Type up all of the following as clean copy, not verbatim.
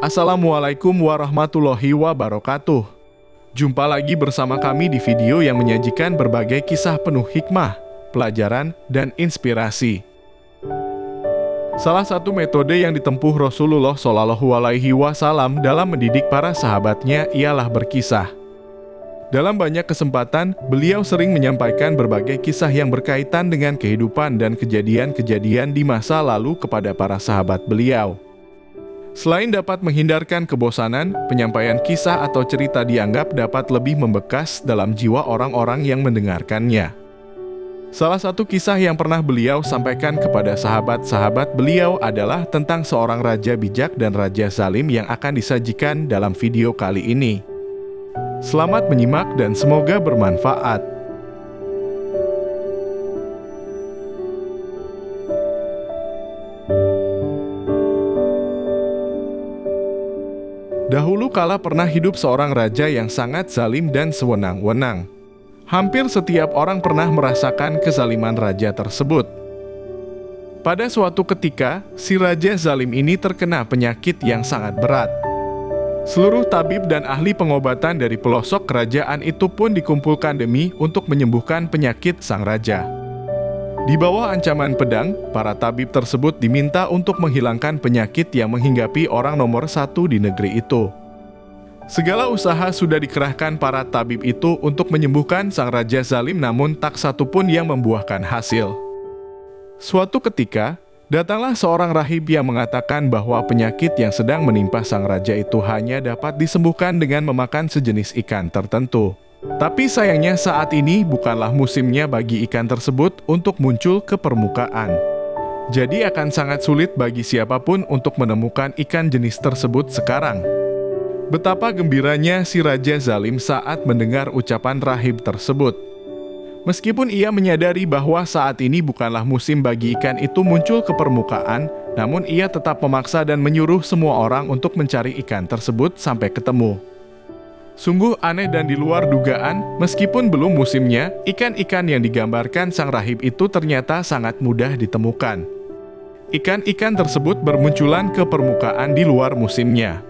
Assalamualaikum warahmatullahi wabarakatuh. Jumpa lagi bersama kami di video yang menyajikan berbagai kisah penuh hikmah, pelajaran, dan inspirasi. Salah satu metode yang ditempuh Rasulullah SAW dalam mendidik para sahabatnya ialah berkisah. Dalam banyak kesempatan, beliau sering menyampaikan berbagai kisah yang berkaitan dengan kehidupan dan kejadian-kejadian di masa lalu kepada para sahabat beliau. Selain dapat menghindarkan kebosanan, penyampaian kisah atau cerita dianggap dapat lebih membekas dalam jiwa orang-orang yang mendengarkannya. Salah satu kisah yang pernah beliau sampaikan kepada sahabat-sahabat beliau adalah tentang seorang raja bijak dan raja zalim yang akan disajikan dalam video kali ini. Selamat menyimak dan semoga bermanfaat. Dahulu kala pernah hidup seorang raja yang sangat zalim dan sewenang-wenang. Hampir setiap orang pernah merasakan kezaliman raja tersebut. Pada suatu ketika, si raja zalim ini terkena penyakit yang sangat berat. Seluruh tabib dan ahli pengobatan dari pelosok kerajaan itu pun dikumpulkan demi untuk menyembuhkan penyakit sang raja. Di bawah ancaman pedang, para tabib tersebut diminta untuk menghilangkan penyakit yang menghinggapi orang nomor satu di negeri itu. Segala usaha sudah dikerahkan para tabib itu untuk menyembuhkan sang raja zalim, namun tak satu pun yang membuahkan hasil. Suatu ketika, datanglah seorang rahib yang mengatakan bahwa penyakit yang sedang menimpa sang raja itu hanya dapat disembuhkan dengan memakan sejenis ikan tertentu. Tapi sayangnya saat ini bukanlah musimnya bagi ikan tersebut untuk muncul ke permukaan. Jadi akan sangat sulit bagi siapapun untuk menemukan ikan jenis tersebut sekarang. Betapa gembiranya si raja zalim saat mendengar ucapan rahib tersebut. Meskipun ia menyadari bahwa saat ini bukanlah musim bagi ikan itu muncul ke permukaan, namun ia tetap memaksa dan menyuruh semua orang untuk mencari ikan tersebut sampai ketemu. Sungguh aneh dan di luar dugaan, meskipun belum musimnya, ikan-ikan yang digambarkan sang rahib itu ternyata sangat mudah ditemukan. Ikan-ikan tersebut bermunculan ke permukaan di luar musimnya.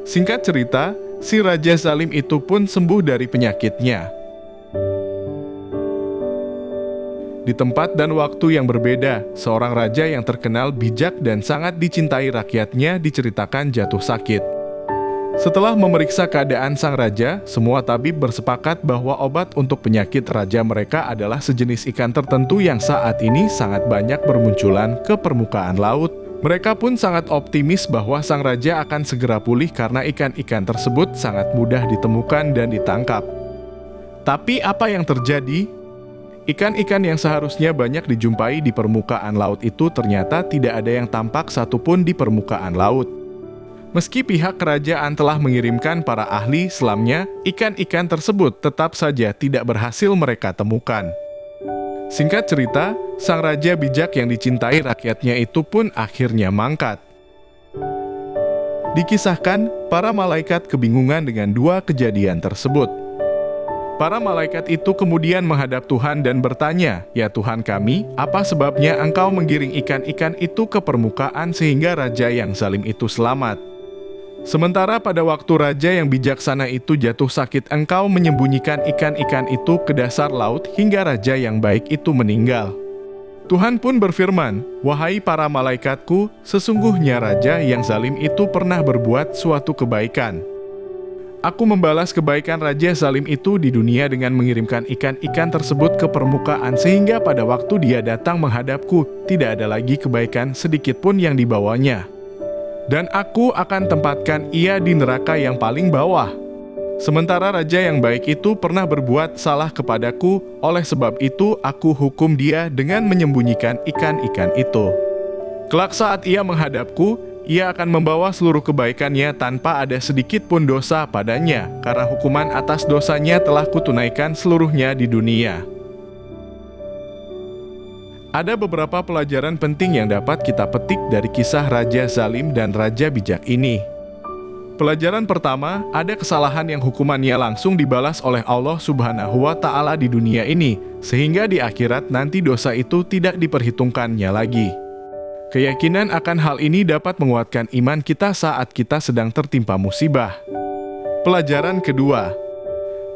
Singkat cerita, si raja zalim itu pun sembuh dari penyakitnya. Di tempat dan waktu yang berbeda, seorang raja yang terkenal bijak dan sangat dicintai rakyatnya diceritakan jatuh sakit. Setelah memeriksa keadaan sang raja, semua tabib bersepakat bahwa obat untuk penyakit raja mereka adalah sejenis ikan tertentu yang saat ini sangat banyak bermunculan ke permukaan laut. Mereka pun sangat optimis bahwa sang raja akan segera pulih karena ikan-ikan tersebut sangat mudah ditemukan dan ditangkap. Tapi apa yang terjadi? Ikan-ikan yang seharusnya banyak dijumpai di permukaan laut itu ternyata tidak ada yang tampak satupun di permukaan laut. Meski pihak kerajaan telah mengirimkan para ahli selamnya, ikan-ikan tersebut tetap saja tidak berhasil mereka temukan. Singkat cerita, sang raja bijak yang dicintai rakyatnya itu pun akhirnya mangkat. Dikisahkan, para malaikat kebingungan dengan dua kejadian tersebut. Para malaikat itu kemudian menghadap Tuhan dan bertanya, "Ya Tuhan kami, apa sebabnya Engkau menggiring ikan-ikan itu ke permukaan sehingga raja yang zalim itu selamat? Sementara pada waktu raja yang bijaksana itu jatuh sakit, Engkau menyembunyikan ikan-ikan itu ke dasar laut hingga raja yang baik itu meninggal." Tuhan pun berfirman, "Wahai para malaikatku, sesungguhnya raja yang zalim itu pernah berbuat suatu kebaikan. Aku membalas kebaikan raja zalim itu di dunia dengan mengirimkan ikan-ikan tersebut ke permukaan sehingga pada waktu dia datang menghadapku, tidak ada lagi kebaikan sedikit pun yang dibawanya. Dan aku akan tempatkan ia di neraka yang paling bawah. Sementara raja yang baik itu pernah berbuat salah kepadaku, oleh sebab itu aku hukum dia dengan menyembunyikan ikan-ikan itu. Kelak saat ia menghadapku, ia akan membawa seluruh kebaikannya tanpa ada sedikit pun dosa padanya, karena hukuman atas dosanya telah kutunaikan seluruhnya di dunia." Ada beberapa pelajaran penting yang dapat kita petik dari kisah Raja Zalim dan Raja Bijak ini. Pelajaran pertama, ada kesalahan yang hukumannya langsung dibalas oleh Allah Subhanahu wa Ta'ala di dunia ini, sehingga di akhirat nanti dosa itu tidak diperhitungkannya lagi. Keyakinan akan hal ini dapat menguatkan iman kita saat kita sedang tertimpa musibah. Pelajaran kedua,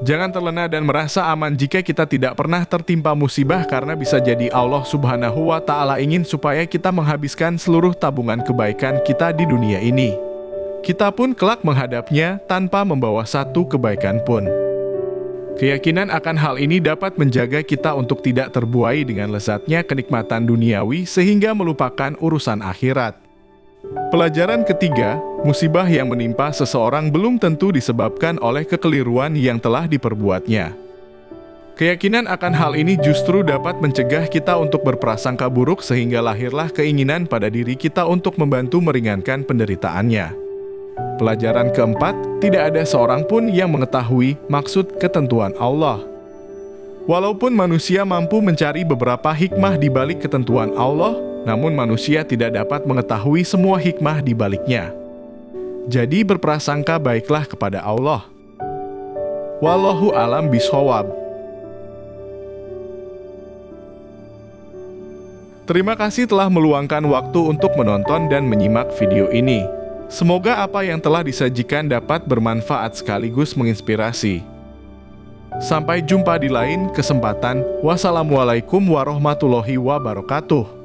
jangan terlena dan merasa aman jika kita tidak pernah tertimpa musibah, karena bisa jadi Allah Subhanahu wa Ta'ala ingin supaya kita menghabiskan seluruh tabungan kebaikan kita di dunia ini. Kita pun kelak menghadapnya tanpa membawa satu kebaikan pun. Keyakinan akan hal ini dapat menjaga kita untuk tidak terbuai dengan lezatnya kenikmatan duniawi sehingga melupakan urusan akhirat. Pelajaran ketiga, musibah yang menimpa seseorang belum tentu disebabkan oleh kekeliruan yang telah diperbuatnya. Keyakinan akan hal ini justru dapat mencegah kita untuk berprasangka buruk sehingga lahirlah keinginan pada diri kita untuk membantu meringankan penderitaannya. Pelajaran keempat, tidak ada seorang pun yang mengetahui maksud ketentuan Allah. Walaupun manusia mampu mencari beberapa hikmah di balik ketentuan Allah, namun manusia tidak dapat mengetahui semua hikmah di baliknya. Jadi berprasangka baiklah kepada Allah. Wallahu a'lam bishawab. Terima kasih telah meluangkan waktu untuk menonton dan menyimak video ini. Semoga apa yang telah disajikan dapat bermanfaat sekaligus menginspirasi. Sampai jumpa di lain kesempatan. Wassalamualaikum warahmatullahi wabarakatuh.